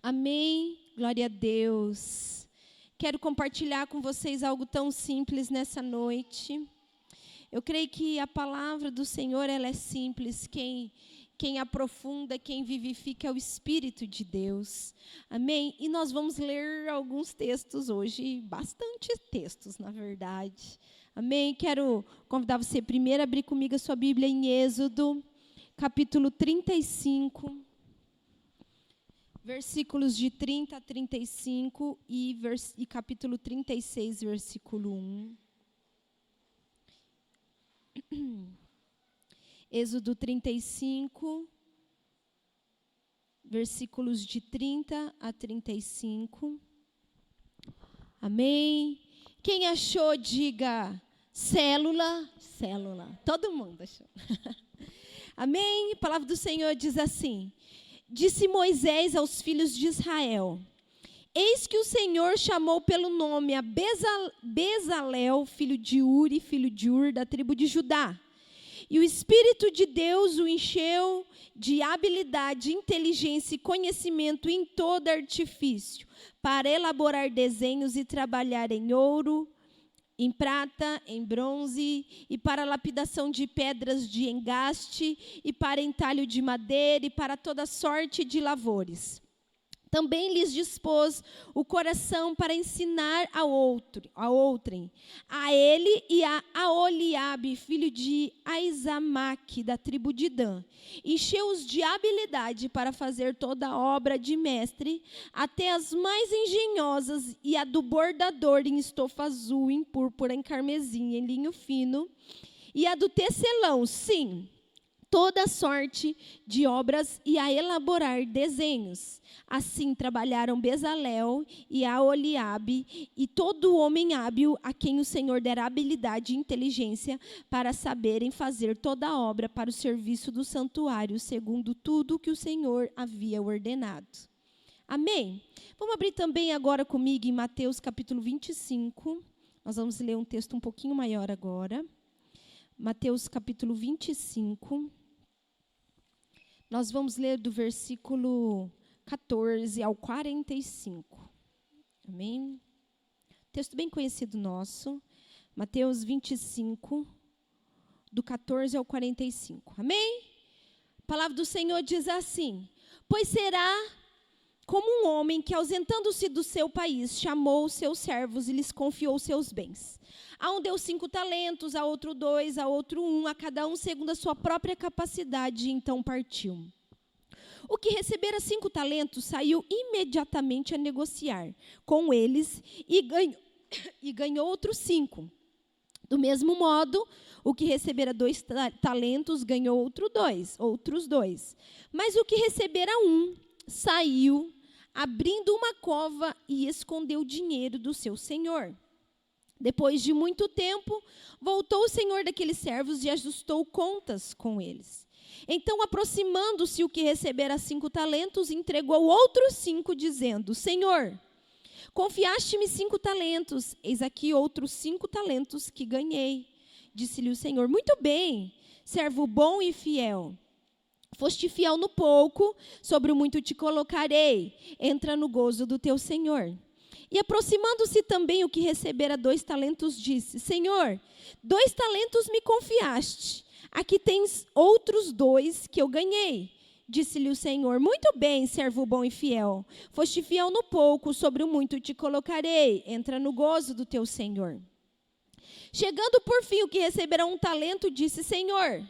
Amém? Glória a Deus. Quero compartilhar com vocês algo tão simples nessa noite. Eu creio que a palavra do Senhor, ela é simples. Quem aprofunda, quem vivifica é o Espírito de Deus. Amém? E nós vamos ler alguns textos hoje, bastante textos, na verdade. Amém? Quero convidar você primeiro a abrir comigo a sua Bíblia em Êxodo, capítulo 35. Versículos de 30 a 35 e capítulo 36, versículo 1. Êxodo 35, versículos de 30 a 35. Amém? Quem achou, diga célula. Célula. Todo mundo achou. Amém? A palavra do Senhor diz assim: Disse Moisés aos filhos de Israel: Eis que o Senhor chamou pelo nome a Bezalel, filho de Uri, filho de Ur, da tribo de Judá. E o Espírito de Deus o encheu de habilidade, inteligência e conhecimento em todo artifício, para elaborar desenhos e trabalhar em ouro, em prata, em bronze, e para lapidação de pedras de engaste, e para entalho de madeira, e para toda sorte de lavores. Também lhes dispôs o coração para ensinar a outrem, a ele e a Aholiabe, filho de Aizamaque, da tribo de Dan. Encheu-os de habilidade para fazer toda a obra de mestre, até as mais engenhosas, e a do bordador em estofa azul, em púrpura, em carmesim, em linho fino, e a do tecelão, sim, toda sorte de obras, e a elaborar desenhos. Assim trabalharam Bezalel e Aholiabe e todo homem hábil a quem o Senhor dera habilidade e inteligência para saberem fazer toda a obra para o serviço do santuário, segundo tudo que o Senhor havia ordenado. Amém? Vamos abrir também agora comigo em Mateus capítulo 25. Nós vamos ler um texto um pouquinho maior agora. Mateus capítulo 25. Nós vamos ler do versículo 14 ao 45. Amém? Texto bem conhecido nosso. Mateus 25, do 14 ao 45. Amém? A palavra do Senhor diz assim: Pois será como um homem que, ausentando-se do seu país, chamou os seus servos e lhes confiou seus bens. A um deu 5 talentos, a outro 2, a outro 1, a cada um segundo a sua própria capacidade, e então partiu. O que recebera 5 talentos saiu imediatamente a negociar com eles e ganhou outros 5. Do mesmo modo, o que recebera 2 talentos ganhou outros 2. Mas o que recebera 1 saiu, abrindo uma cova, e escondeu o dinheiro do seu senhor. Depois de muito tempo, voltou o senhor daqueles servos e ajustou contas com eles. Então, aproximando-se o que recebera 5 talentos, entregou outros 5, dizendo: Senhor, confiaste-me 5 talentos, eis aqui outros 5 talentos que ganhei. Disse-lhe o Senhor: Muito bem, servo bom e fiel. Foste fiel no pouco, sobre o muito te colocarei. Entra no gozo do teu Senhor. E aproximando-se também o que recebera 2 talentos, disse: Senhor, 2 talentos me confiaste. Aqui tens outros 2 que eu ganhei. Disse-lhe o Senhor: Muito bem, servo bom e fiel. Foste fiel no pouco, sobre o muito te colocarei. Entra no gozo do teu Senhor. Chegando por fim o que recebera 1 talento, disse: Senhor,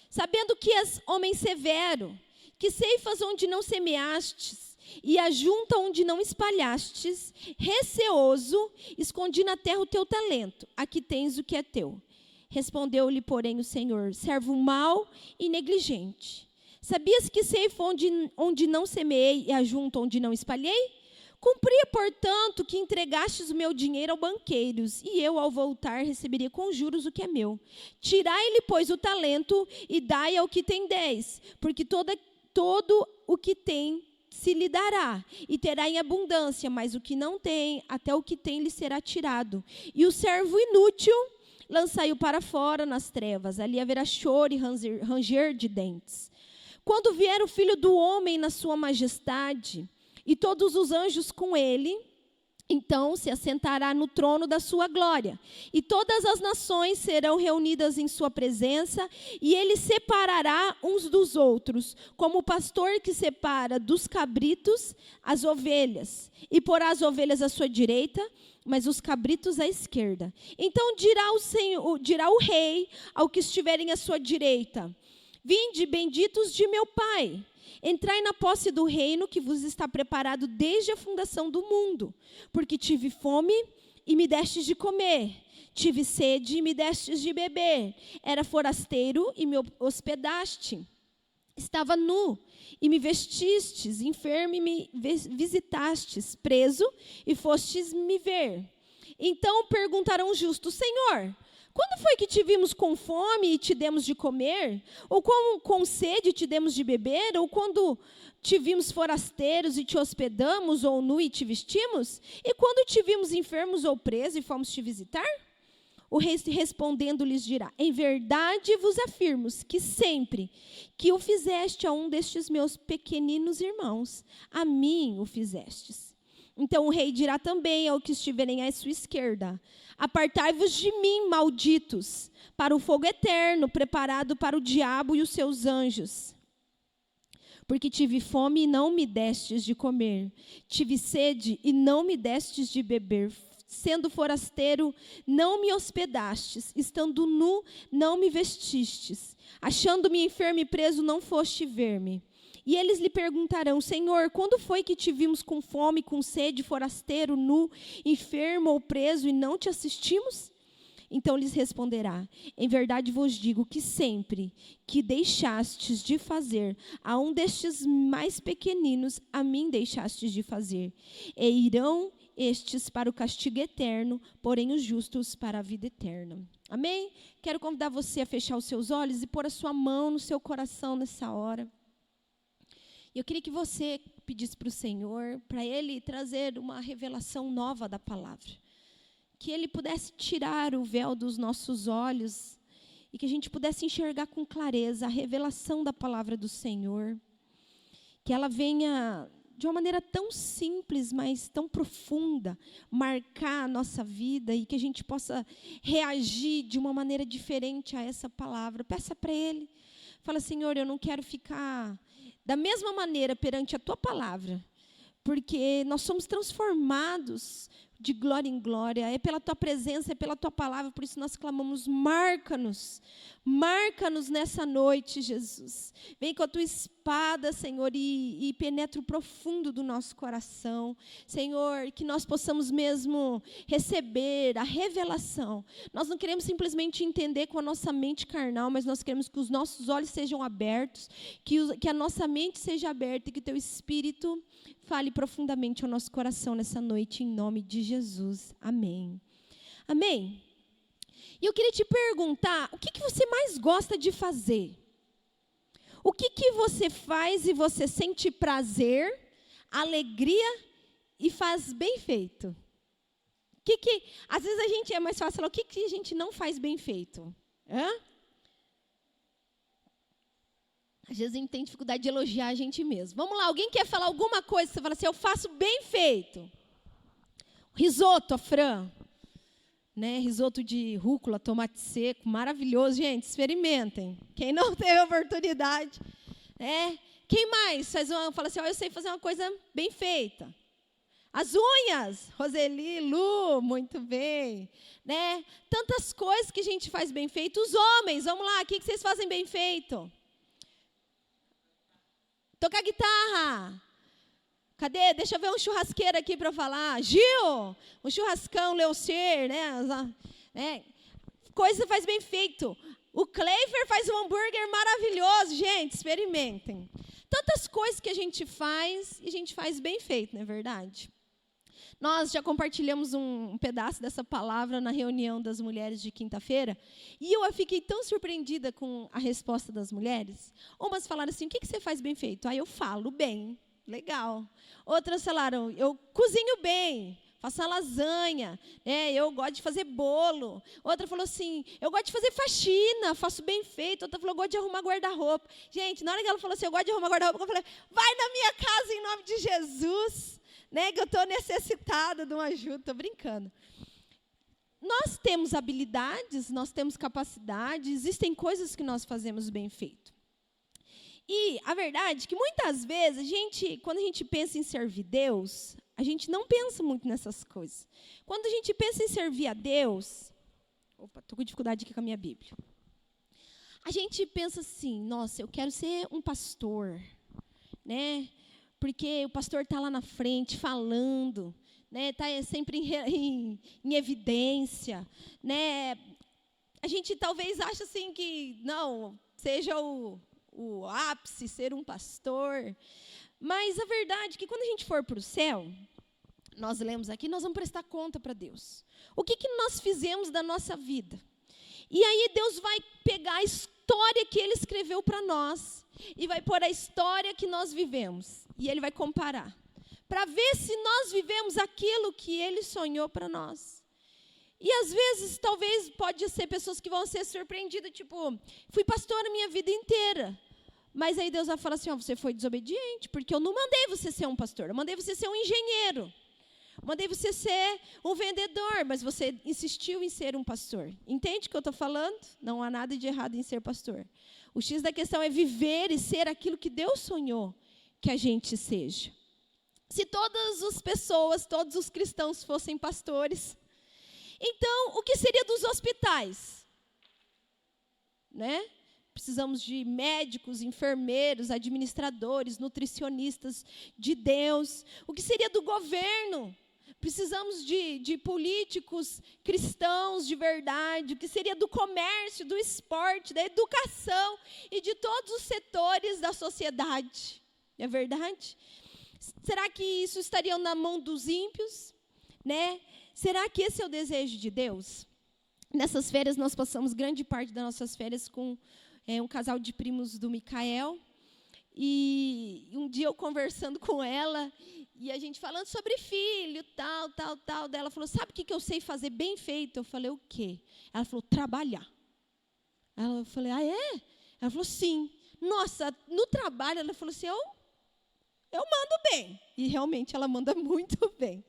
sabendo que és homem severo, que ceifas onde não semeastes, e ajunta onde não espalhastes, receoso, escondi na terra o teu talento. Aqui tens o que é teu. Respondeu-lhe, porém, o Senhor: Servo mau e negligente. Sabias que ceifo onde não semeei e ajunto onde não espalhei? Cumpria, portanto, que entregastes o meu dinheiro aos banqueiros, e eu, ao voltar, receberia com juros o que é meu. Tirai-lhe, pois, o talento e dai ao que tem 10, porque todo o que tem se lhe dará, e terá em abundância, mas o que não tem, até o que tem lhe será tirado. E o servo inútil lançai-o para fora nas trevas, ali haverá choro e ranger de dentes. Quando vier o Filho do Homem na sua majestade, e todos os anjos com ele. Então se assentará no trono da sua glória, e todas as nações serão reunidas em sua presença, e ele separará uns dos outros, como o pastor que separa dos cabritos as ovelhas, e porá as ovelhas à sua direita, mas os cabritos à esquerda. Então dirá o rei ao que estiverem à sua direita: vinde, benditos de meu Pai, entrai na posse do reino que vos está preparado desde a fundação do mundo. Porque tive fome e me destes de comer, tive sede e me destes de beber, era forasteiro e me hospedaste, estava nu e me vestistes, enfermo e me visitastes, preso e fostes me ver. Então perguntarão os justos: Senhor, quando foi que te vimos com fome e te demos de comer? Ou com sede e te demos de beber? Ou quando te vimos forasteiros e te hospedamos? Ou nu e te vestimos? E quando te vimos enfermos ou presos e fomos te visitar? O rei respondendo lhes dirá: em verdade vos afirmo que sempre que o fizeste a um destes meus pequeninos irmãos, a mim o fizestes. Então o rei dirá também ao que estiverem à sua esquerda: apartai-vos de mim, malditos, para o fogo eterno, preparado para o diabo e os seus anjos. Porque tive fome e não me destes de comer, tive sede e não me destes de beber, sendo forasteiro, não me hospedastes, estando nu, não me vestistes, achando-me enfermo e preso, não foste ver-me. E eles lhe perguntarão: Senhor, quando foi que te vimos com fome, com sede, forasteiro, nu, enfermo ou preso, e não te assistimos? Então lhes responderá: em verdade vos digo que sempre que deixastes de fazer a um destes mais pequeninos, a mim deixastes de fazer. E irão estes para o castigo eterno, porém os justos para a vida eterna. Amém? Quero convidar você a fechar os seus olhos e pôr a sua mão no seu coração nessa hora. Eu queria que você pedisse para o Senhor, para Ele trazer uma revelação nova da palavra. Que Ele pudesse tirar o véu dos nossos olhos e que a gente pudesse enxergar com clareza a revelação da palavra do Senhor. Que ela venha de uma maneira tão simples, mas tão profunda, marcar a nossa vida e que a gente possa reagir de uma maneira diferente a essa palavra. Peça para Ele. Fala: Senhor, eu não quero ficar da mesma maneira perante a Tua palavra, porque nós somos transformados de glória em glória, é pela Tua presença, é pela Tua palavra, por isso nós clamamos: marca-nos nessa noite, Jesus. Vem com a Tua espada, Senhor, e penetra o profundo do nosso coração. Senhor, que nós possamos mesmo receber a revelação. Nós não queremos simplesmente entender com a nossa mente carnal, mas nós queremos que os nossos olhos sejam abertos, que a nossa mente seja aberta e que o Teu Espírito fale profundamente ao nosso coração nessa noite, em nome de Jesus. Amém. Amém. E eu queria te perguntar, o que você mais gosta de fazer? O que você faz e você sente prazer, alegria e faz bem feito? Às vezes a gente é mais fácil falar, o que a gente não faz bem feito? Às vezes a gente tem dificuldade de elogiar a gente mesmo. Vamos lá, alguém quer falar alguma coisa que você fala assim: eu faço bem feito? Risoto, a Fran. Né? Risoto de rúcula, tomate seco, maravilhoso. Gente, experimentem. Quem não teve oportunidade. Quem mais fala assim: eu sei fazer uma coisa bem feita? As unhas, Roseli, Lu, muito bem. Né? Tantas coisas que a gente faz bem feito. Os homens, vamos lá, o que vocês fazem bem feito? Tocar guitarra. Cadê? Deixa eu ver um churrasqueiro aqui para falar. Gil, um churrascão, Leucer, né? Coisa faz bem feito. O Cleifer faz um hambúrguer maravilhoso. Gente, experimentem. Tantas coisas que a gente faz e a gente faz bem feito, não é verdade? Nós já compartilhamos um pedaço dessa palavra na reunião das mulheres de quinta-feira, e eu fiquei tão surpreendida com a resposta das mulheres. Umas falaram assim: o que você faz bem feito? Eu falo bem. Legal. Outras falaram: eu cozinho bem. faço uma lasanha, eu gosto de fazer bolo. Outra falou assim, eu gosto de fazer faxina, faço bem feito. Outra falou, eu gosto de arrumar guarda-roupa. Gente, na hora que ela falou assim, eu gosto de arrumar guarda-roupa, eu falei, vai na minha casa em nome de Jesus, que eu estou necessitada de uma ajuda, estou brincando. Nós temos habilidades, nós temos capacidade, existem coisas que nós fazemos bem feito. E a verdade é que muitas vezes, quando a gente pensa em servir Deus, a gente não pensa muito nessas coisas. Quando a gente pensa em servir a Deus... Opa, estou com dificuldade aqui com a minha Bíblia. A gente pensa assim, nossa, eu quero ser um pastor, porque o pastor está lá na frente falando, está sempre em evidência. A gente talvez ache assim que, não, seja o ápice ser um pastor. Mas a verdade é que quando a gente for para o céu, nós lemos aqui, nós vamos prestar conta para Deus. O que nós fizemos da nossa vida? E aí Deus vai pegar a história que Ele escreveu para nós e vai pôr a história que nós vivemos. E Ele vai comparar, para ver se nós vivemos aquilo que Ele sonhou para nós. E às vezes, talvez, pode ser pessoas que vão ser surpreendidas, tipo, fui pastora a minha vida inteira. Mas aí Deus vai falar assim, você foi desobediente, porque eu não mandei você ser um pastor, eu mandei você ser um engenheiro. Eu mandei você ser um vendedor, mas você insistiu em ser um pastor. Entende o que eu estou falando? Não há nada de errado em ser pastor. O X da questão é viver e ser aquilo que Deus sonhou que a gente seja. Se todas as pessoas, todos os cristãos fossem pastores, então, o que seria dos hospitais? Precisamos de médicos, enfermeiros, administradores, nutricionistas de Deus. O que seria do governo? Precisamos de políticos cristãos de verdade. O que seria do comércio, do esporte, da educação e de todos os setores da sociedade? É verdade? Será que isso estaria na mão dos ímpios? Será que esse é o desejo de Deus? Nessas férias, nós passamos grande parte das nossas férias com um casal de primos do Micael. E um dia eu conversando com ela, e a gente falando sobre filho, tal. Daí ela falou, sabe o que eu sei fazer bem feito? Eu falei, o quê? Ela falou, trabalhar. Eu falei, é? Ela falou, sim. Nossa, no trabalho, ela falou assim, eu mando bem. E realmente ela manda muito bem.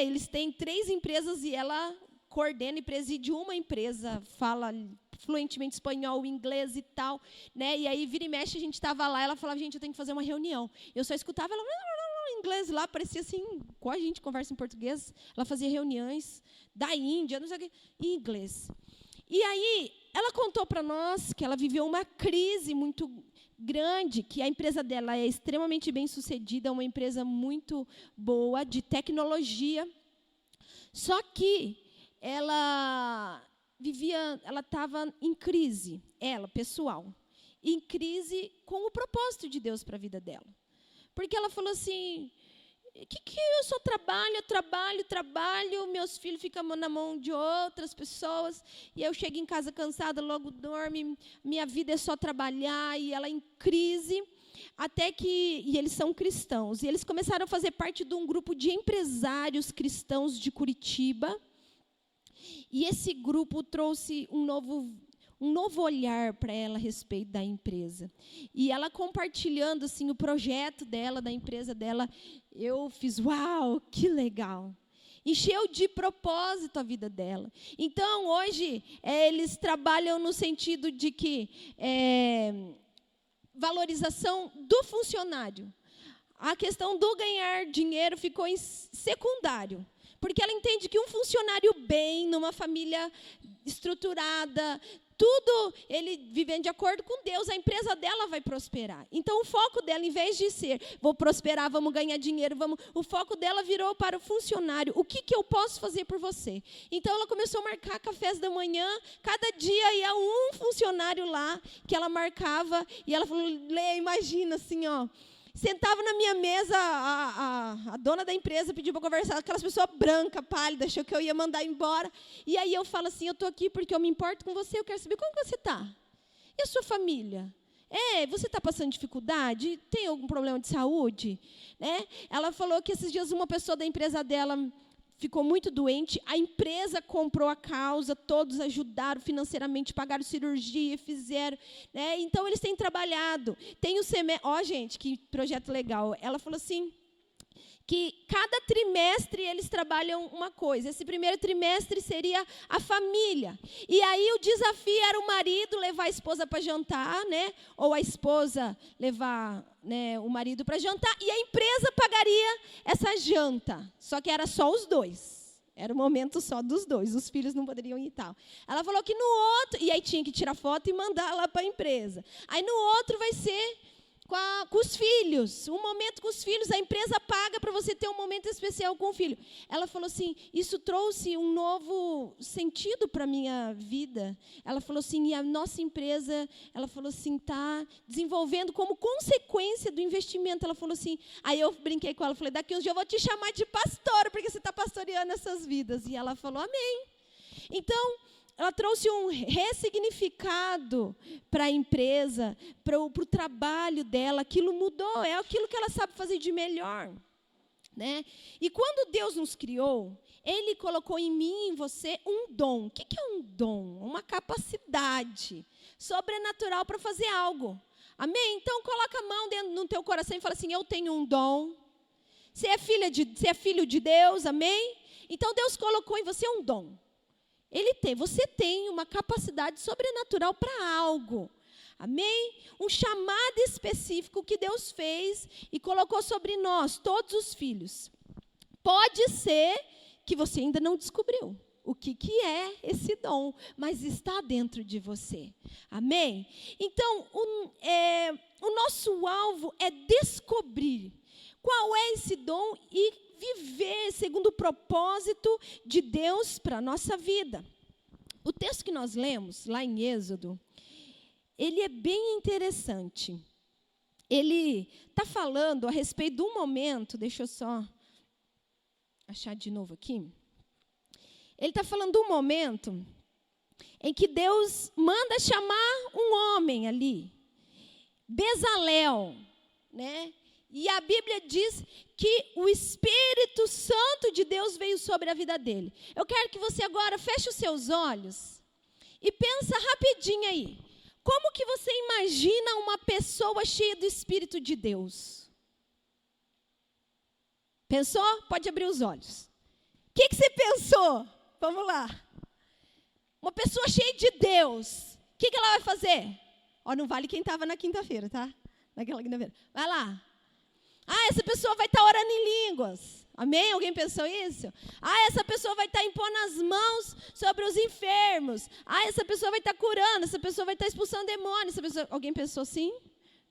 Eles têm 3 empresas e ela coordena e preside uma empresa, fala fluentemente espanhol, inglês e tal. E aí, vira e mexe, a gente estava lá, ela falava, gente, eu tenho que fazer uma reunião. Eu só escutava ela em inglês lá, parecia assim, com a gente conversa em português. Ela fazia reuniões da Índia, não sei o quê, em inglês. E aí, ela contou para nós que ela viveu uma crise muito grande, que a empresa dela é extremamente bem-sucedida, uma empresa muito boa, de tecnologia. Só que ela estava em crise, pessoal, em crise com o propósito de Deus para a vida dela. Porque ela falou assim, que eu só trabalho, meus filhos ficam na mão de outras pessoas, e eu chego em casa cansada, logo dorme, minha vida é só trabalhar, e ela em crise, até que, e eles são cristãos, e eles começaram a fazer parte de um grupo de empresários cristãos de Curitiba, e esse grupo trouxe um novo olhar para ela a respeito da empresa. E ela compartilhando assim, o projeto dela, da empresa dela, eu fiz, uau, que legal. Encheu de propósito a vida dela. Então, hoje, eles trabalham no sentido de que valorização do funcionário. A questão do ganhar dinheiro ficou em secundário. Porque ela entende que um funcionário bem, numa família estruturada, tudo ele vivendo de acordo com Deus, a empresa dela vai prosperar. Então, o foco dela, em vez de ser, vou prosperar, vamos ganhar dinheiro, o foco dela virou para o funcionário. O que eu posso fazer por você? Então, ela começou a marcar cafés da manhã, cada dia ia um funcionário lá, que ela marcava, e ela falou, Lê, imagina assim, ó, sentava na minha mesa, a dona da empresa pediu para conversar, aquelas pessoas brancas, pálidas, achou que eu ia mandar embora. E aí eu falo assim, eu estou aqui porque eu me importo com você, eu quero saber como você está. E a sua família? Você está passando dificuldade? Tem algum problema de saúde? Né? Ela falou que esses dias uma pessoa da empresa dela ficou muito doente, a empresa comprou a causa, todos ajudaram financeiramente, pagaram cirurgia, fizeram. Né? Então, eles têm trabalhado. Tem o semestre... gente, que projeto legal. Ela falou assim, que cada trimestre eles trabalham uma coisa. Esse primeiro trimestre seria a família. E aí o desafio era o marido levar a esposa para jantar, né? Ou a esposa levar, né, o marido para jantar, e a empresa pagaria essa janta. Só que era só os dois. Era o momento só dos dois. Os filhos não poderiam ir e tal. Ela falou que no outro... E aí tinha que tirar foto e mandar lá para a empresa. Aí no outro vai ser... Com os filhos, um momento com os filhos, a empresa paga para você ter um momento especial com o filho. Ela falou assim, isso trouxe um novo sentido para a minha vida. Ela falou assim, e a nossa empresa, ela falou assim, está desenvolvendo como consequência do investimento. Ela falou assim, aí eu brinquei com ela, falei, daqui uns dias eu vou te chamar de pastora, porque você está pastoreando essas vidas. E ela falou, amém. Então, ela trouxe um ressignificado para a empresa, para o trabalho dela. Aquilo mudou, é aquilo que ela sabe fazer de melhor. Né? E quando Deus nos criou, Ele colocou em mim e em você um dom. O que é um dom? Uma capacidade sobrenatural para fazer algo. Amém? Então, coloca a mão dentro no teu coração e fala assim, eu tenho um dom. Você é filho de Deus, amém? Então, Deus colocou em você um dom. Você tem uma capacidade sobrenatural para algo. Amém? Um chamado específico que Deus fez e colocou sobre nós, todos os filhos. Pode ser que você ainda não descobriu o que é esse dom, mas está dentro de você. Amém? Então, o nosso alvo é descobrir qual é esse dom e viver segundo o propósito de Deus para a nossa vida. O texto que nós lemos, lá em Êxodo, ele é bem interessante. Ele está falando a respeito do momento, deixa eu só achar de novo aqui. Ele está falando do momento em que Deus manda chamar um homem ali, Bezalel, né? E a Bíblia diz que o Espírito Santo de Deus veio sobre a vida dele. Eu quero que você agora feche os seus olhos e pensa rapidinho aí. Como que você imagina uma pessoa cheia do Espírito de Deus? Pensou? Pode abrir os olhos. O que você pensou? Vamos lá. Uma pessoa cheia de Deus. O que ela vai fazer? Não vale quem estava na quinta-feira, tá? Naquela quinta-feira. Vai lá. Essa pessoa vai estar orando em línguas. Amém? Alguém pensou isso? Essa pessoa vai estar impondo as mãos sobre os enfermos. Essa pessoa vai estar curando. Essa pessoa vai estar expulsando demônios. Alguém pensou assim?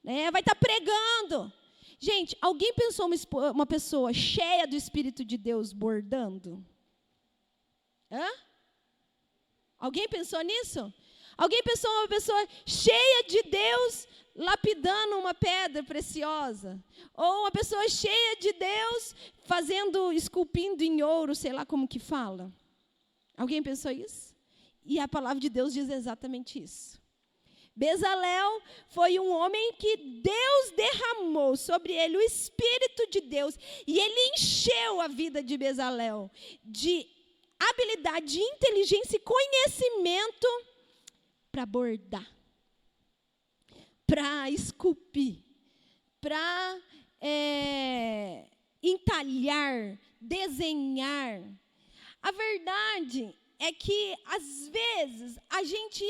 Vai estar pregando. Gente, alguém pensou uma pessoa cheia do Espírito de Deus bordando? Alguém pensou nisso? Alguém pensou uma pessoa cheia de Deus lapidando uma pedra preciosa? Ou uma pessoa cheia de Deus esculpindo em ouro, sei lá como que fala? Alguém pensou isso? E a palavra de Deus diz exatamente isso. Bezalel foi um homem que Deus derramou sobre ele o Espírito de Deus. E ele encheu a vida de Bezalel de habilidade, de inteligência e conhecimento para bordar, para esculpir, para entalhar, desenhar. A verdade é que, às vezes, a gente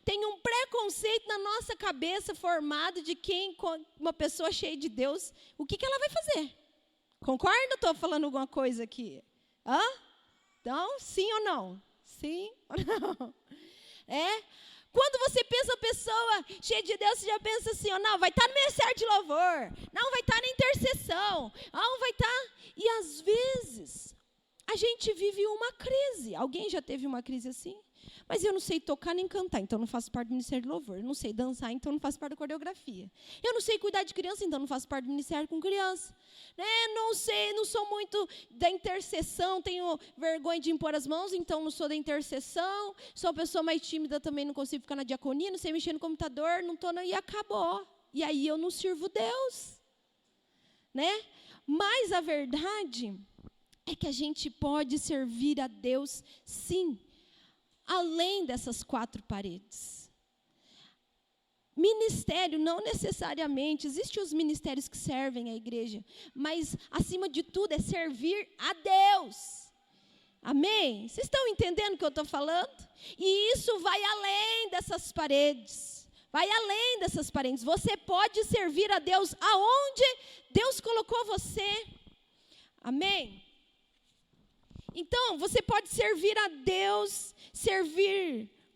tem um preconceito na nossa cabeça formado de uma pessoa cheia de Deus, o que ela vai fazer? Concorda ou estou falando alguma coisa aqui? Então, sim ou não? Sim ou não? Quando você pensa pessoa cheia de Deus, você já pensa assim, não, vai estar no ministério de louvor, não, vai estar na intercessão, não, vai estar... E às vezes, a gente vive uma crise. Alguém já teve uma crise assim? Mas eu não sei tocar nem cantar, então não faço parte do Ministério de Louvor. Eu não sei dançar, então não faço parte da coreografia. Eu não sei cuidar de criança, então não faço parte do Ministério com criança. Não sei, não sou muito da intercessão, tenho vergonha de impor as mãos, então não sou da intercessão. Sou a pessoa mais tímida, também não consigo ficar na diaconia, não sei mexer no computador, não estou, e acabou. E aí eu não sirvo Deus. Mas a verdade é que a gente pode servir a Deus, sim, além dessas 4 paredes. Ministério, não necessariamente, existem os ministérios que servem a igreja, mas, acima de tudo, é servir a Deus. Amém? Vocês estão entendendo o que eu estou falando? E isso vai além dessas paredes. Vai além dessas paredes. Você pode servir a Deus aonde Deus colocou você. Amém? Então, você pode servir a Deus,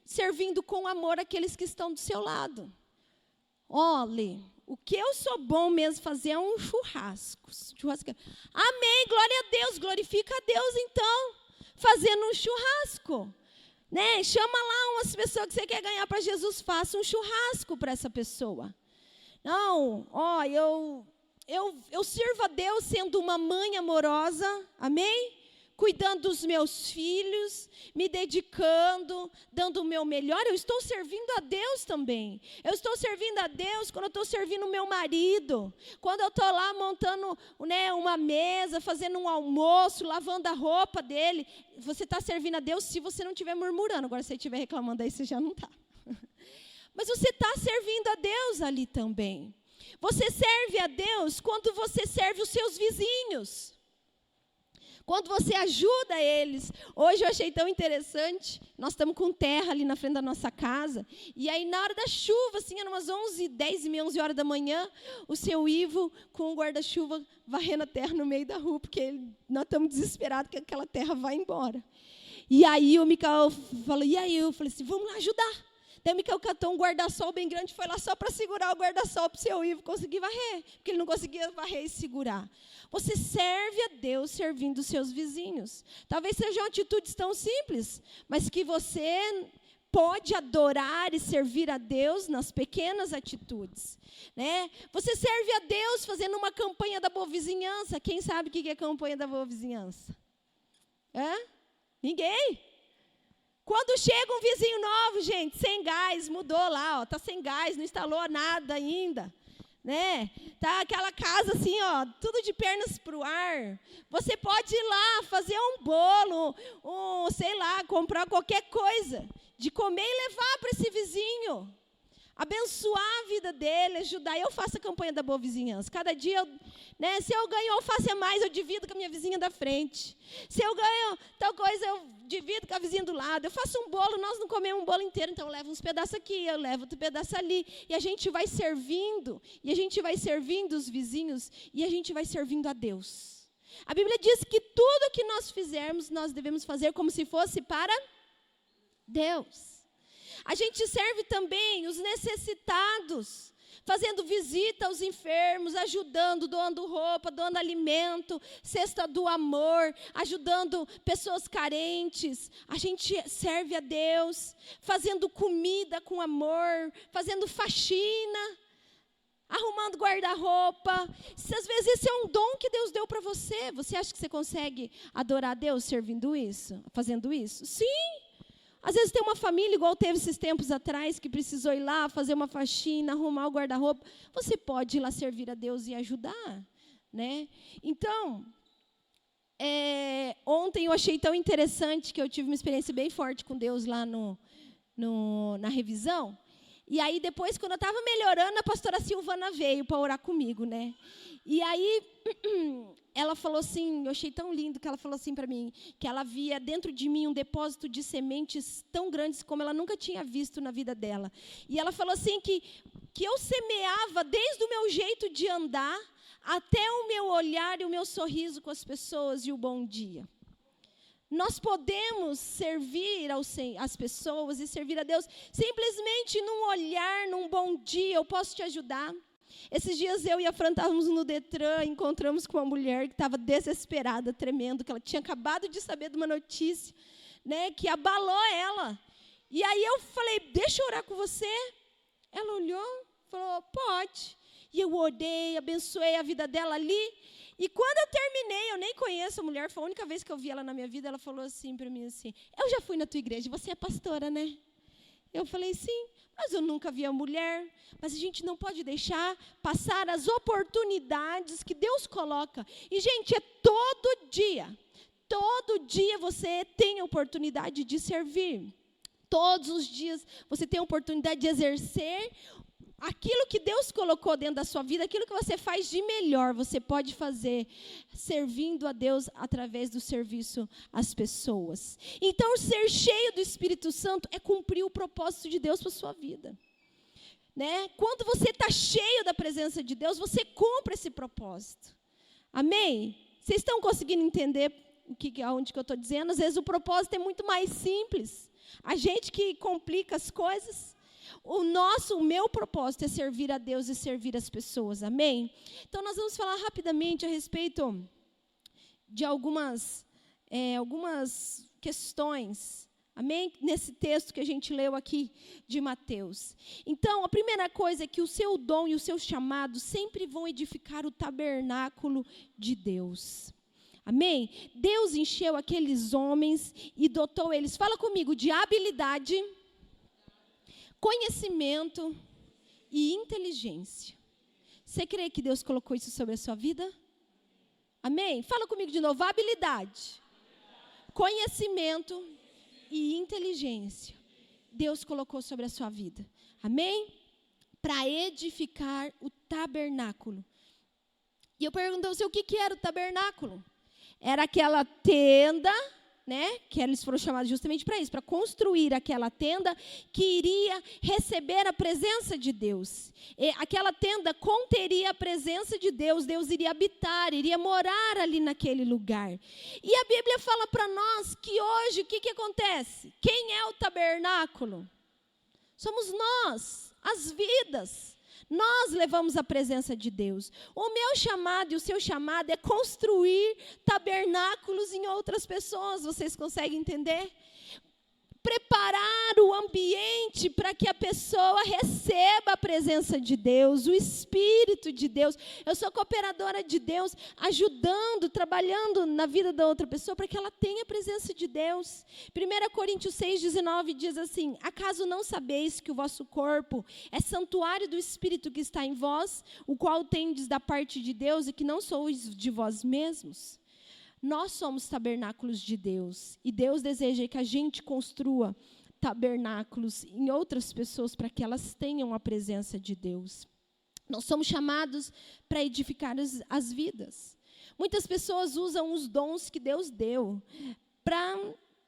servindo com amor aqueles que estão do seu lado. Olha, o que eu sou bom mesmo fazer é um churrasco. Amém, glória a Deus, glorifica a Deus então, fazendo um churrasco. Chama lá umas pessoas que você quer ganhar para Jesus, faça um churrasco para essa pessoa. Não, eu sirvo a Deus sendo uma mãe amorosa, amém? Cuidando dos meus filhos, me dedicando, dando o meu melhor. Eu estou servindo a Deus também. Eu estou servindo a Deus quando eu estou servindo o meu marido. Quando eu estou lá montando uma mesa, fazendo um almoço, lavando a roupa dele. Você está servindo a Deus se você não estiver murmurando. Agora, se você estiver reclamando, aí você já não está. Mas você está servindo a Deus ali também. Você serve a Deus quando você serve os seus vizinhos. Quando você ajuda eles. Hoje eu achei tão interessante, nós estamos com terra ali na frente da nossa casa, e aí na hora da chuva, assim, eram umas 11 horas da manhã, o seu Ivo com o guarda-chuva varrendo a terra no meio da rua, porque nós estamos desesperados que aquela terra vai embora. E aí o Micael falou, e aí eu falei assim, vamos lá ajudar. Daí o Micael catou um guarda-sol bem grande, foi lá só para segurar o guarda-sol para o seu Ivo conseguir varrer, porque ele não conseguia varrer e segurar. Você serve a Deus servindo os seus vizinhos. Talvez sejam atitudes tão simples, mas que você pode adorar e servir a Deus nas pequenas atitudes. Você serve a Deus fazendo uma campanha da boa vizinhança. Quem sabe o que é campanha da boa vizinhança? Ninguém? Quando chega um vizinho novo, gente, sem gás, mudou lá, está sem gás, não instalou nada ainda. Tá aquela casa assim, tudo de pernas para o ar. Você pode ir lá fazer um bolo, comprar qualquer coisa de comer e levar para esse vizinho. Abençoar a vida dele, ajudar. Eu faço a campanha da boa vizinhança. Cada dia, se eu ganho alface a mais, eu divido com a minha vizinha da frente. Se eu ganho tal coisa, eu divido com a vizinha do lado. Eu faço um bolo, nós não comemos um bolo inteiro, então eu levo uns pedaços aqui, eu levo outro pedaço ali. E a gente vai servindo, os vizinhos, e a gente vai servindo a Deus. A Bíblia diz que tudo que nós fizermos, nós devemos fazer como se fosse para Deus. A gente serve também os necessitados, fazendo visita aos enfermos, ajudando, doando roupa, doando alimento, cesta do amor, ajudando pessoas carentes. A gente serve a Deus, fazendo comida com amor, fazendo faxina, arrumando guarda-roupa. Às vezes esse é um dom que Deus deu para você. Você acha que você consegue adorar a Deus servindo isso, fazendo isso? Sim. Às vezes tem uma família, igual teve esses tempos atrás, que precisou ir lá fazer uma faxina, arrumar o guarda-roupa. Você pode ir lá servir a Deus e ajudar. Então, ontem eu achei tão interessante que eu tive uma experiência bem forte com Deus lá na revisão. E aí, depois, quando eu estava melhorando, a pastora Silvana veio para orar comigo, E aí, ela falou assim, eu achei tão lindo que ela falou assim para mim, que ela via dentro de mim um depósito de sementes tão grandes como ela nunca tinha visto na vida dela. E ela falou assim que eu semeava desde o meu jeito de andar até o meu olhar e o meu sorriso com as pessoas e o bom dia. Nós podemos servir as pessoas e servir a Deus simplesmente num olhar, num bom dia. Eu posso te ajudar? Esses dias eu e a Fran estávamos no Detran, encontramos com uma mulher que estava desesperada, tremendo, que ela tinha acabado de saber de uma notícia, que abalou ela. E aí eu falei, deixa eu orar com você. Ela olhou, falou, pode. E eu orei, abençoei a vida dela ali. E quando eu terminei, eu nem conheço a mulher, foi a única vez que eu vi ela na minha vida, ela falou assim para mim assim, eu já fui na tua igreja, você é pastora, né? Eu falei, sim, mas eu nunca vi a mulher. Mas a gente não pode deixar passar as oportunidades que Deus coloca. E, gente, é todo dia você tem a oportunidade de servir. Todos os dias você tem a oportunidade de exercer aquilo que Deus colocou dentro da sua vida, aquilo que você faz de melhor, você pode fazer servindo a Deus através do serviço às pessoas. Então, ser cheio do Espírito Santo é cumprir o propósito de Deus para a sua vida. Né? Quando você está cheio da presença de Deus, você cumpre esse propósito. Amém? Vocês estão conseguindo entender aonde que eu estou dizendo? Às vezes o propósito é muito mais simples. A gente que complica as coisas. O meu propósito é servir a Deus e servir as pessoas, amém? Então, nós vamos falar rapidamente a respeito de algumas questões, amém? Nesse texto que a gente leu aqui de Mateus. Então, a primeira coisa é que o seu dom e o seu chamado sempre vão edificar o tabernáculo de Deus. Amém? Deus encheu aqueles homens e dotou eles, fala comigo, de habilidade, conhecimento e inteligência. Você crê que Deus colocou isso sobre a sua vida? Amém? Fala comigo de novo. Habilidade, conhecimento e inteligência. Deus colocou sobre a sua vida. Amém? Para edificar o tabernáculo. E eu perguntei você o que era o tabernáculo. Era aquela tenda, né, que eles foram chamados justamente para isso, para construir aquela tenda que iria receber a presença de Deus. E aquela tenda conteria a presença de Deus, Deus iria habitar, iria morar ali naquele lugar. E a Bíblia fala para nós que hoje, o que acontece? Quem é o tabernáculo? Somos nós, as vidas. Nós levamos a presença de Deus. O meu chamado e o seu chamado é construir tabernáculos em outras pessoas. Vocês conseguem entender? Preparar o ambiente para que a pessoa receba a presença de Deus, o Espírito de Deus. Eu sou cooperadora de Deus, ajudando, trabalhando na vida da outra pessoa para que ela tenha a presença de Deus. 1 Coríntios 6,19 diz assim, acaso não sabeis que o vosso corpo é santuário do Espírito que está em vós, o qual tendes da parte de Deus e que não sois de vós mesmos? Nós somos tabernáculos de Deus e Deus deseja que a gente construa tabernáculos em outras pessoas para que elas tenham a presença de Deus. Nós somos chamados para edificar as vidas. Muitas pessoas usam os dons que Deus deu para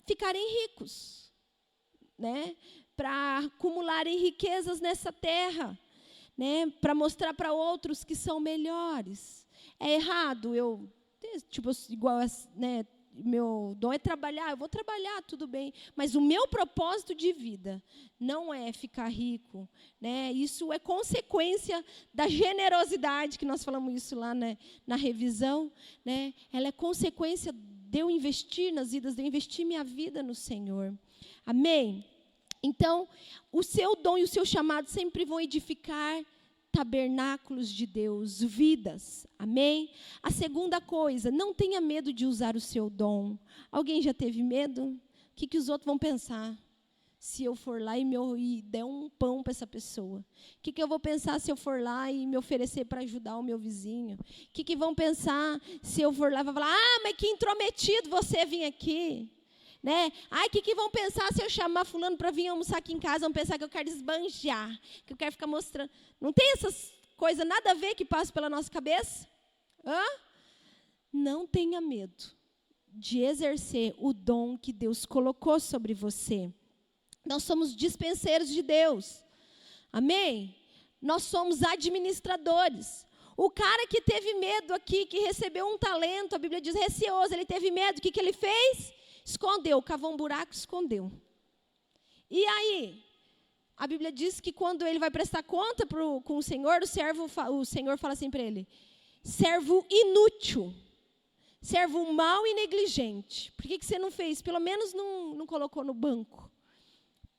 ficarem ricos, né? Para acumularem riquezas nessa terra, né? Para mostrar para outros que são melhores. É errado tipo, igual, né, meu dom é trabalhar, eu vou trabalhar, tudo bem. Mas o meu propósito de vida não é ficar rico, né? Isso é consequência da generosidade, que nós falamos isso lá, né, na revisão, né? Ela é consequência de eu investir nas vidas, de eu investir minha vida no Senhor. Amém? Então, o seu dom e o seu chamado sempre vão edificar tabernáculos de Deus, vidas, amém? A segunda coisa, não tenha medo de usar o seu dom. Alguém já teve medo? O que os outros vão pensar se eu for lá e der um pão para essa pessoa? O que eu vou pensar se eu for lá e me oferecer para ajudar o meu vizinho? O que vão pensar se eu for lá e falar, mas que intrometido você vir aqui? Né? Ai, o que vão pensar se eu chamar fulano para vir almoçar aqui em casa? Vão pensar que eu quero esbanjar, que eu quero ficar mostrando. Não tem essas coisas nada a ver que passam pela nossa cabeça? Não tenha medo de exercer o dom que Deus colocou sobre você. Nós somos dispenseiros de Deus. Amém? Nós somos administradores. O cara que teve medo aqui, que recebeu um talento, a Bíblia diz receoso, ele teve medo, o que ele fez? Escondeu, cavou um buraco, escondeu. E aí, a Bíblia diz que quando ele vai prestar conta com o Senhor, o Senhor fala assim para ele, servo inútil, servo mau e negligente. Por que você não fez? Pelo menos não colocou no banco.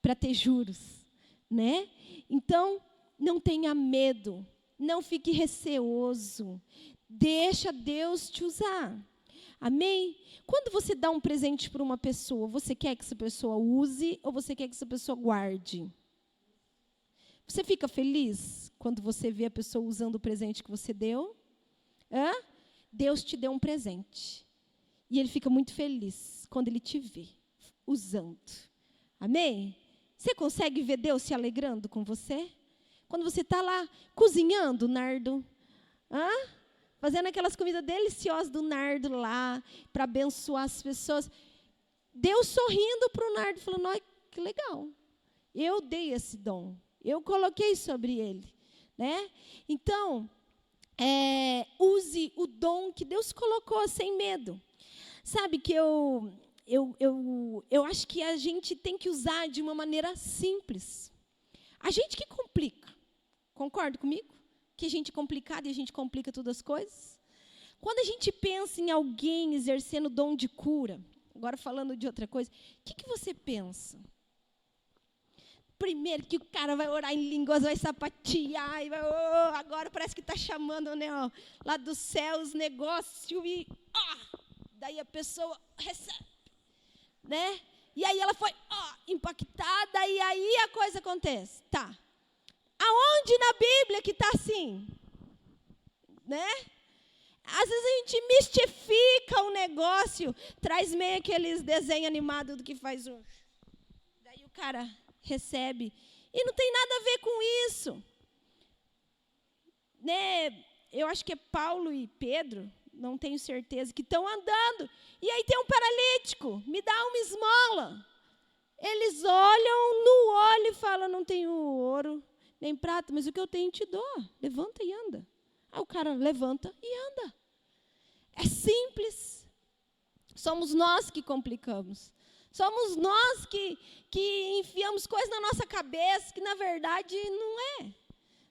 para ter juros, né? Então, não tenha medo, não fique receoso, deixa Deus te usar. Amém? Quando você dá um presente para uma pessoa, você quer que essa pessoa use ou você quer que essa pessoa guarde? Você fica feliz quando você vê a pessoa usando o presente que você deu? Hã? Deus te deu um presente. E Ele fica muito feliz quando Ele te vê usando. Amém? Você consegue ver Deus se alegrando com você? Quando você está lá cozinhando, Nardo, fazendo aquelas comidas deliciosas do Nardo lá, para abençoar as pessoas. Deus sorrindo para o Nardo, falando, olha, que legal. Eu dei esse dom. Eu coloquei sobre ele. Né? Então, use o dom que Deus colocou sem medo. Sabe que eu acho que a gente tem que usar de uma maneira simples. A gente que complica. Concorda comigo? Que a gente é complicado e a gente complica todas as coisas. Quando a gente pensa em alguém exercendo dom de cura, agora falando de outra coisa, o que você pensa? Primeiro que o cara vai orar em línguas, vai sapatear, e vai, agora parece que está chamando, né, lá do céu os negócios, e daí a pessoa recebe, né? E aí ela foi impactada, e aí a coisa acontece. Tá. Aonde na Bíblia que está assim? Né? Às vezes a gente mistifica o negócio, traz meio aqueles desenhos animados do que faz o... Daí o cara recebe. E não tem nada a ver com isso. Né? Eu acho que é Paulo e Pedro, não tenho certeza, que estão andando. E aí tem um paralítico, me dá uma esmola. Eles olham no olho e falam, não tenho ouro, nem prata, mas o que eu tenho te dou. Levanta e anda. Aí o cara levanta e anda. É simples. Somos nós que complicamos. Somos nós que enfiamos coisas na nossa cabeça que, na verdade, não é.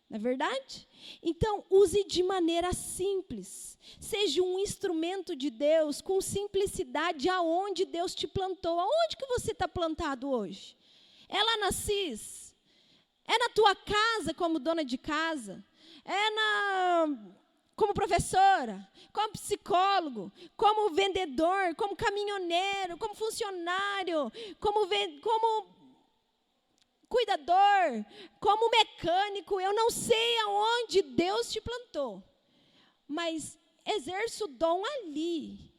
Não é verdade? Então, use de maneira simples. Seja um instrumento de Deus com simplicidade aonde Deus te plantou. Aonde que você está plantado hoje? É lá na CIS? É na tua casa como dona de casa? Como professora, como psicólogo, como vendedor, como caminhoneiro, como funcionário, como cuidador, como mecânico. Eu não sei aonde Deus te plantou, mas exerça o dom ali.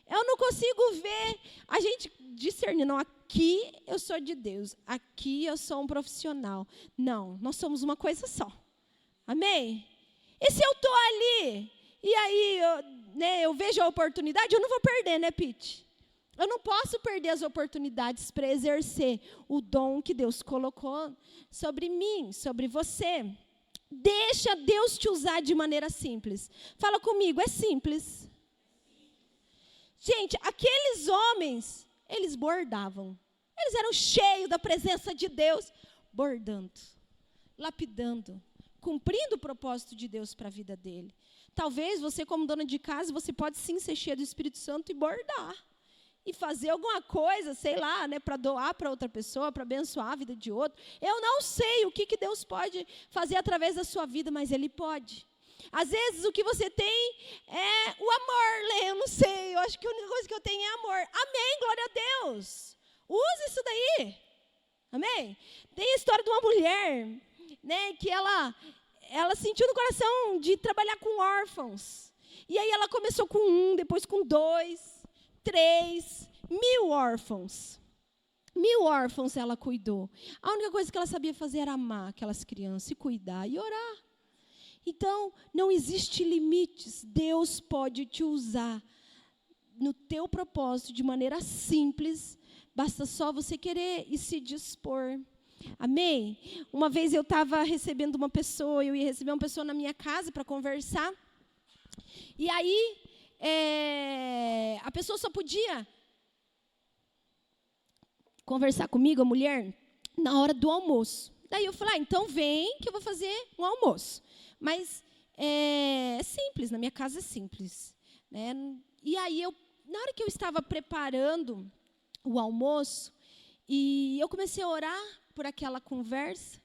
Eu não consigo ver a gente discernir, não, aqui eu sou de Deus, aqui eu sou um profissional. Não, nós somos uma coisa só. Amém? E se eu estou ali, e aí eu vejo a oportunidade, eu não vou perder, né, Pete? Eu não posso perder as oportunidades para exercer o dom que Deus colocou sobre mim, sobre você. Deixa Deus te usar de maneira simples. Fala comigo, é simples. Gente, aqueles homens, eles bordavam. Eles eram cheios da presença de Deus, bordando, lapidando, cumprindo o propósito de Deus para a vida dele. Talvez você, como dona de casa, você pode sim ser cheia do Espírito Santo e bordar. E fazer alguma coisa, sei lá, né, para doar para outra pessoa, para abençoar a vida de outro. Eu não sei o que Deus pode fazer através da sua vida, mas Ele pode. Às vezes o que você tem é o amor, Lê, eu não sei, eu acho que a única coisa que eu tenho é amor. Amém, glória a Deus. Use isso daí. Amém? Tem a história de uma mulher, né, que ela sentiu no coração de trabalhar com órfãos. E aí ela começou com 1, depois com 2, 3, 1000 órfãos. 1000 órfãos ela cuidou. A única coisa que ela sabia fazer era amar aquelas crianças e cuidar e orar. Então, não existe limites. Deus pode te usar no teu propósito de maneira simples. Basta só você querer e se dispor. Amém? Uma vez eu estava recebendo uma pessoa, eu ia receber uma pessoa na minha casa para conversar. E aí, a pessoa só podia conversar comigo, a mulher, na hora do almoço. Daí eu falei, então vem que eu vou fazer um almoço. Mas é simples, na minha casa é simples. Né? E aí, na hora que eu estava preparando o almoço, E eu comecei a orar por aquela conversa.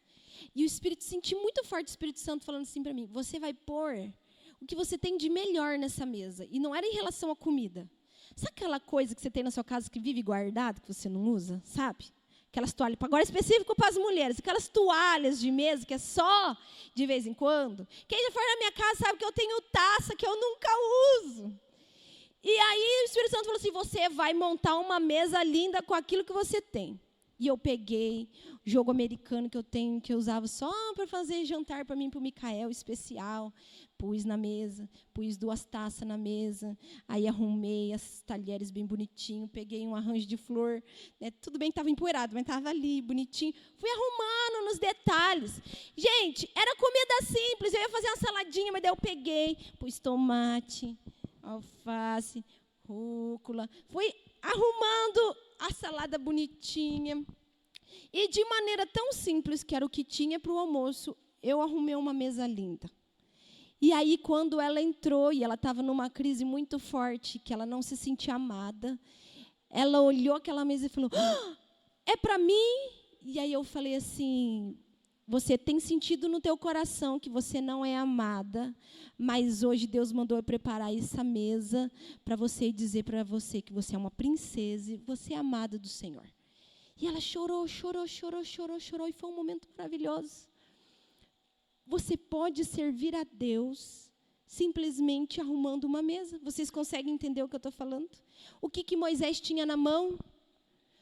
E senti muito forte o Espírito Santo falando assim para mim: você vai pôr o que você tem de melhor nessa mesa. E não era em relação à comida. Sabe aquela coisa que você tem na sua casa que vive guardado, que você não usa, sabe? Aquelas toalhas, agora específico para as mulheres, aquelas toalhas de mesa que é só de vez em quando. Quem já for na minha casa sabe que eu tenho taça que eu nunca uso. E aí o Espírito Santo falou assim: você vai montar uma mesa linda com aquilo que você tem. E eu peguei o jogo americano que eu tenho, que eu usava só para fazer jantar para mim e para o Micael, especial. Pus na mesa, pus 2 taças na mesa, aí arrumei as talheres bem bonitinho, peguei um arranjo de flor, né, tudo bem que estava empoeirado, mas estava ali, bonitinho. Fui arrumando nos detalhes. Gente, era comida simples, eu ia fazer uma saladinha, mas daí eu peguei, pus tomate, alface, rúcula, fui arrumando a salada bonitinha. E de maneira tão simples, que era o que tinha para o almoço, eu arrumei uma mesa linda. E aí, quando ela entrou, e ela estava numa crise muito forte, que ela não se sentia amada, ela olhou aquela mesa e falou: é para mim? E aí eu falei assim: você tem sentido no teu coração que você não é amada, mas hoje Deus mandou eu preparar essa mesa para você e dizer para você que você é uma princesa e você é amada do Senhor. E ela chorou, chorou, chorou, chorou, chorou, e foi um momento maravilhoso. Você pode servir a Deus simplesmente arrumando uma mesa. Vocês conseguem entender o que eu estou falando? O que Moisés tinha na mão?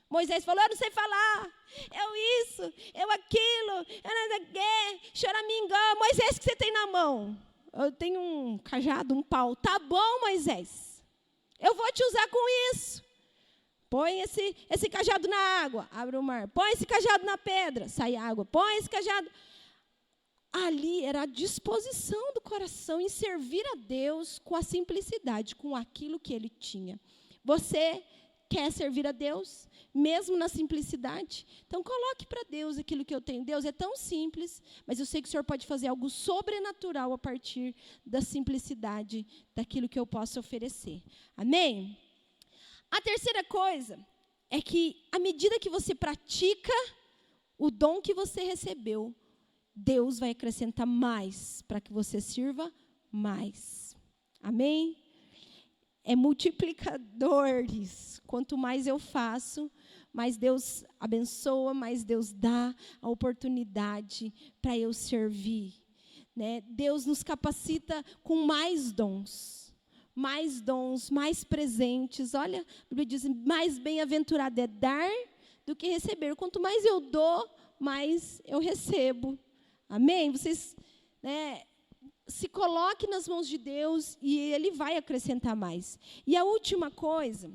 Moisés falou: eu não sei falar, eu isso, eu aquilo, eu não sei o quê, choramingão. Moisés, o que você tem na mão? Eu tenho um cajado, um pau. Tá bom, Moisés, eu vou te usar com isso. Põe esse cajado na água, abre o mar. Põe esse cajado na pedra, sai água. Põe esse cajado... Ali era a disposição do coração em servir a Deus com a simplicidade, com aquilo que ele tinha. Você quer servir a Deus, mesmo na simplicidade? Então, coloque para Deus aquilo que eu tenho. Deus, é tão simples, mas eu sei que o Senhor pode fazer algo sobrenatural a partir da simplicidade daquilo que eu posso oferecer. Amém? A terceira coisa é que, à medida que você pratica o dom que você recebeu, Deus vai acrescentar mais para que você sirva mais. Amém? É multiplicador isso. Quanto mais eu faço, mais Deus abençoa, mais Deus dá a oportunidade para eu servir. Né? Deus nos capacita com mais dons, mais presentes. Olha, a Bíblia diz: mais bem-aventurado é dar do que receber. Quanto mais eu dou, mais eu recebo. Amém? Vocês, né, se coloquem nas mãos de Deus e Ele vai acrescentar mais. E a última coisa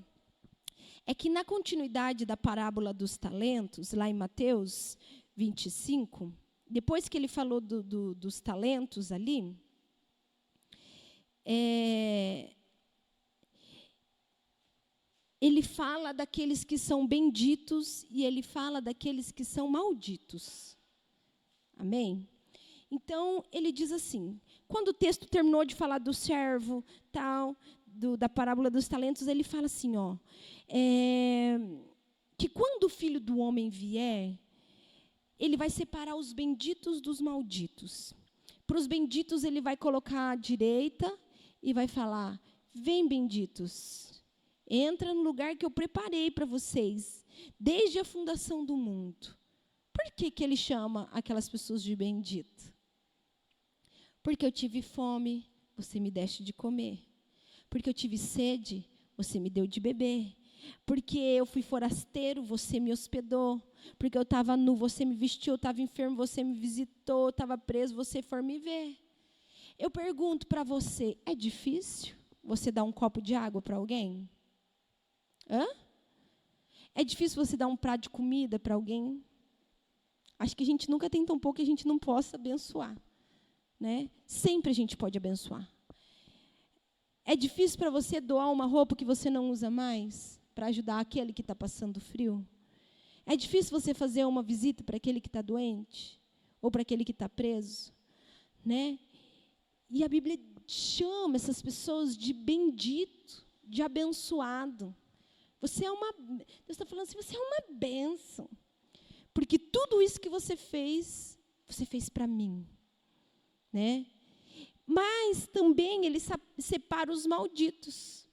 é que, na continuidade da parábola dos talentos, lá em Mateus 25, depois que ele falou dos talentos ali, ele fala daqueles que são benditos e ele fala daqueles que são malditos. Amém? Então, ele diz assim, quando o texto terminou de falar do servo, tal, da parábola dos talentos, ele fala assim, que quando o Filho do Homem vier, ele vai separar os benditos dos malditos. Para os benditos, ele vai colocar à direita e vai falar: vem, benditos, entra no lugar que eu preparei para vocês, desde a fundação do mundo. Por que ele chama aquelas pessoas de bendito? Porque eu tive fome, você me deste de comer. Porque eu tive sede, você me deu de beber. Porque eu fui forasteiro, você me hospedou. Porque eu estava nu, você me vestiu. Eu estava enfermo, você me visitou. Eu estava preso, você foi me ver. Eu pergunto para você, é difícil você dar um copo de água para alguém? É difícil você dar um prato de comida para alguém? Acho que a gente nunca tem tão pouco que a gente não possa abençoar. Né? Sempre a gente pode abençoar. É difícil para você doar uma roupa que você não usa mais para ajudar aquele que está passando frio? É difícil você fazer uma visita para aquele que está doente? Ou para aquele que está preso? Né? E a Bíblia chama essas pessoas de bendito, de abençoado. Deus está falando assim, você é uma bênção. Porque tudo isso que você fez para mim. Né? Mas também ele separa os malditos.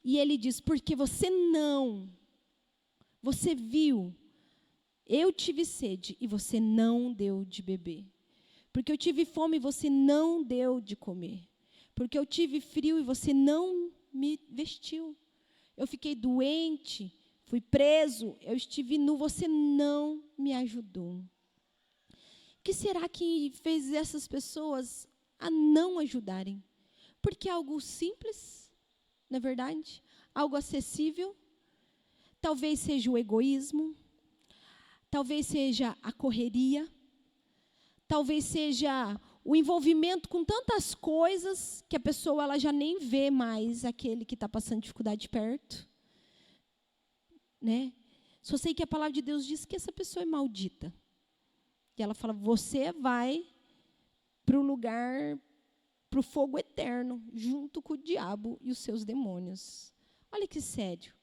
E ele diz, porque você viu, eu tive sede e você não deu de beber. Porque eu tive fome e você não deu de comer. Porque eu tive frio e você não me vestiu. Eu fiquei doente, fui preso, eu estive nu, você não me ajudou. O que será que fez essas pessoas a não ajudarem? Porque é algo simples, na verdade, algo acessível. Talvez seja o egoísmo, talvez seja a correria, talvez seja o envolvimento com tantas coisas que a pessoa ela já nem vê mais aquele que está passando dificuldade perto. Né? Só sei que a palavra de Deus diz que essa pessoa é maldita. E ela fala, você vai para o lugar, para o fogo eterno, junto com o diabo e os seus demônios. Olha que sério.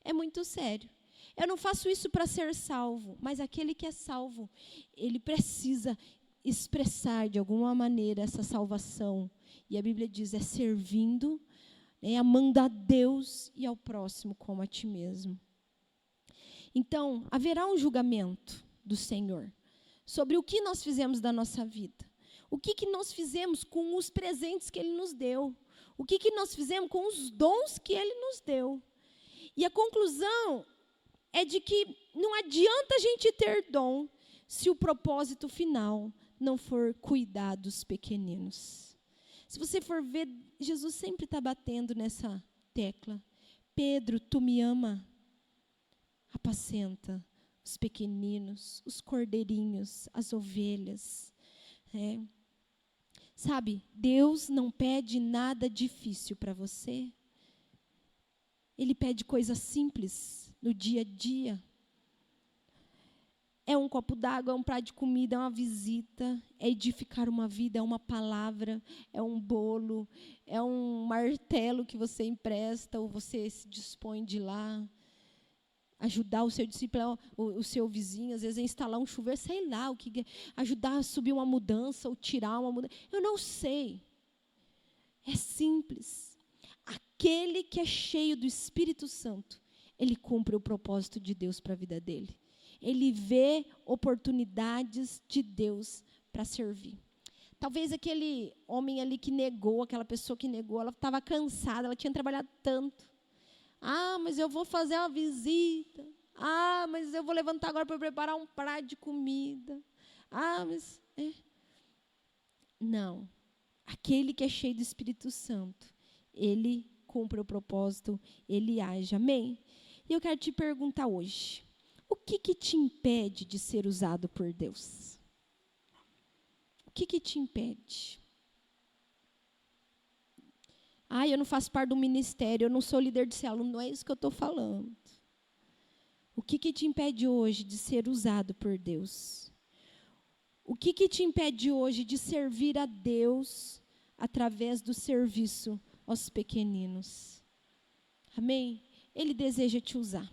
É muito sério. Eu não faço isso para ser salvo, mas aquele que é salvo, ele precisa expressar de alguma maneira essa salvação. E a Bíblia diz, é servindo, amando a Deus e ao próximo como a ti mesmo. Então, haverá um julgamento do Senhor sobre o que nós fizemos da nossa vida. O que nós fizemos com os presentes que Ele nos deu. O que nós fizemos com os dons que Ele nos deu. E a conclusão é de que não adianta a gente ter dom se o propósito final não for cuidar dos pequeninos. Se você for ver, Jesus sempre está batendo nessa tecla. Pedro, tu me ama? Apacenta os pequeninos, os cordeirinhos, as ovelhas. Sabe, Deus não pede nada difícil para você. Ele pede coisas simples no dia a dia. É um copo d'água, é um prato de comida, é uma visita, é edificar uma vida, é uma palavra, é um bolo, é um martelo que você empresta ou você se dispõe de ir lá. Ajudar o seu discípulo, o seu vizinho, às vezes é instalar um chuveiro, sei lá, o que ajudar a subir uma mudança ou tirar uma mudança. Eu não sei. É simples. Aquele que é cheio do Espírito Santo, ele cumpre o propósito de Deus para a vida dele. Ele vê oportunidades de Deus para servir. Talvez aquele homem ali que negou, aquela pessoa que negou, ela estava cansada, ela tinha trabalhado tanto. Ah, mas eu vou fazer uma visita. Ah, mas eu vou levantar agora para preparar um prato de comida. Ah, mas... Não. Aquele que é cheio do Espírito Santo, ele cumpre o propósito, ele age. Amém? E eu quero te perguntar hoje, o que te impede de ser usado por Deus? O que te impede? Ah, eu não faço parte do ministério, eu não sou líder de célula, não é isso que eu estou falando. O que te impede hoje de ser usado por Deus? O que te impede hoje de servir a Deus através do serviço aos pequeninos? Amém? Ele deseja te usar.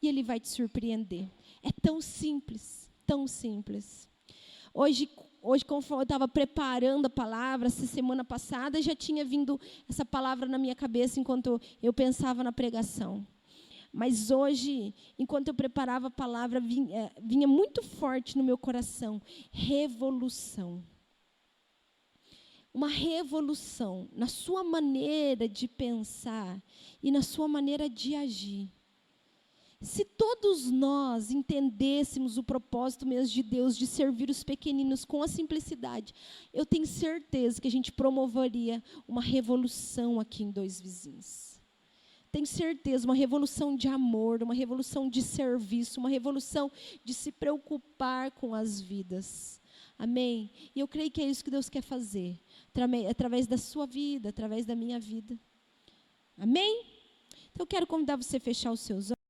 E Ele vai te surpreender. É tão simples, tão simples. Hoje conforme eu estava preparando a palavra, essa semana passada, já tinha vindo essa palavra na minha cabeça enquanto eu pensava na pregação. Mas hoje, enquanto eu preparava a palavra, vinha muito forte no meu coração. Revolução. Uma revolução na sua maneira de pensar e na sua maneira de agir. Se todos nós entendêssemos o propósito mesmo de Deus de servir os pequeninos com a simplicidade, eu tenho certeza que a gente promoveria uma revolução aqui em Dois Vizinhos. Tenho certeza, uma revolução de amor, uma revolução de serviço, uma revolução de se preocupar com as vidas. Amém? E eu creio que é isso que Deus quer fazer, através da sua vida, através da minha vida. Amém? Então eu quero convidar você a fechar os seus olhos.